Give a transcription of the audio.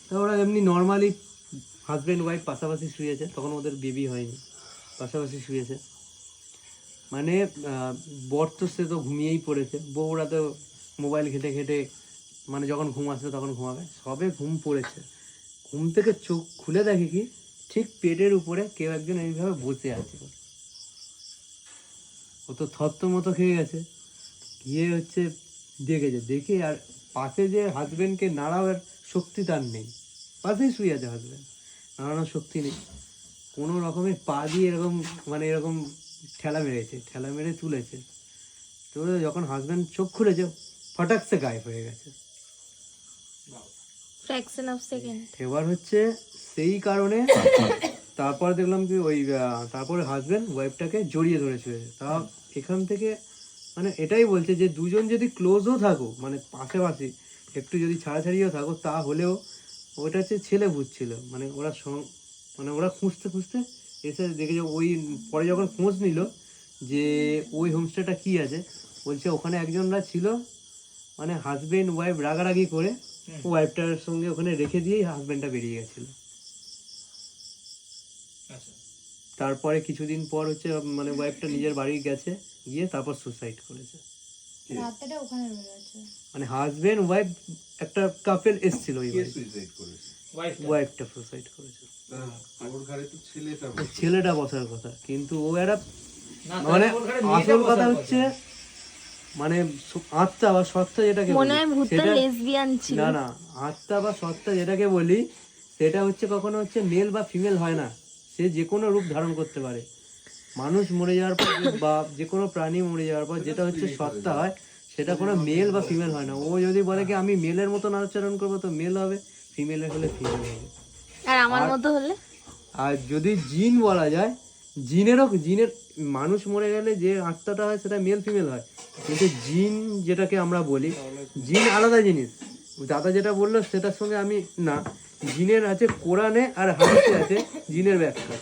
তা ওরা এমনি নর্মালি হাজব্যান্ড ওয়াইফ পাশাপাশি শুয়েছে, তখন ওদের বেবি হয়নি, পাশাপাশি শুয়েছে। মানে বর তো সে তো ঘুমিয়েই পড়েছে, বউরা তো মোবাইল ঘেটে ঘেটে মানে যখন ঘুম আসবে তখন ঘুমাবে, সবে ঘুম পড়েছে। ঘুম থেকে চোখ খুলে দেখে কি ঠিক পেটের উপরে কেউ একজন এইভাবে বসে আছে। ও তো থত্ত মতো খেয়ে গেছে, গিয়ে হচ্ছে দেখেছে, দেখে আর পাশে যে হাজব্যান্ডকে নাড়াবার শক্তি তার নেই, পাশেই শুয়ে আছে হাজব্যান্ড, নাড়ানোর শক্তি নেই। কোনো রকমের পা দিয়ে এরকম মানে এরকম ঠেলা মেরেছে, ঠেলা মেরে তুলেছে। তো যখন হাজব্যান্ড চোখ খুলেছে ফটাকসে গায়েব হয়ে গেছে। Fraction of second. এবার হচ্ছে সেই কারণে তারপর দেখলাম কি ওই তারপরে হাজব্যান্ড ওয়াইফটাকে জড়িয়ে ধরেছে। তা এখান থেকে মানে এটাই বলছে যে দুজন যদি ক্লোজও থাকো, মানে পাশাপাশি একটু যদি ছাড়াছাড়িও থাকো, তাহলেও ওটা হচ্ছে ছেলে ভূত ছিল। মানে ওরা মানে ওরা খুঁজতে খুঁজতে এসে দেখে যে ওই পরে যখন খোঁজ নিল যে ওই হোমস্টেটা কি আছে, বলছে ওখানে একজনরা ছিল, মানে হাজব্যান্ড ওয়াইফ রাগারাগি করে ওয়াইফটার সঙ্গে ওখানে রেখে দিয়েই হাজব্যান্ডটা বেরিয়ে গেছিল। তারপরে কিছুদিন পর হচ্ছে মানে ওয়াইফটা নিজের বাড়ি গেছে, গিয়ে তারপর সুসাইড করেছে। রাতটা ওখানে রয়েছে, মানে হাজবেন্ড ওয়াইফ একটা কাপল এসেছিল, ওই সুইসাইড করেছে, ওয়াইফটা সুসাইড করেছে। ওর ঘরে তো ছেলেটা বসার কথা, কিন্তু ও একটা মানে আসল কথা হচ্ছে মানে আত্মা বা সত্তা যেটাকে মনে হয় ভূতটা লেসবিয়ান ছিল। না না, আত্মা বা সত্তা যেটাকে বলি সেটা হচ্ছে কখনো হচ্ছে মেল বা ফিমেল হয় না, সে যে কোনো রূপ ধারণ করতে পারে। মানুষ মরে যাওয়ার পর বা যে কোনো প্রাণী মরে যাওয়ার পর যেটা হচ্ছে সত্তা হয়, সেটা কোনো মেল বা ফিমেল হয় না। ও যদি বলে কি আমি মেলের মতন আচরণ করবো তো মেল হবে, ফিমেলের হলে ফিমেল হবে। আর আমার মতো হলে? আর যদি জিন বলা যায়, জিনের মানুষ মরে গেলে যে আত্মাটা হয় সেটা মেল ফিমেল হয়, কিন্তু জিন যেটাকে আমরা বলি, জিন আলাদা জিনিস। দাদা যেটা বললো সেটার সঙ্গে আমি না, জিনের আছে কোরআনে আর হাদিসে আছে জিনের ব্যাখ্যা।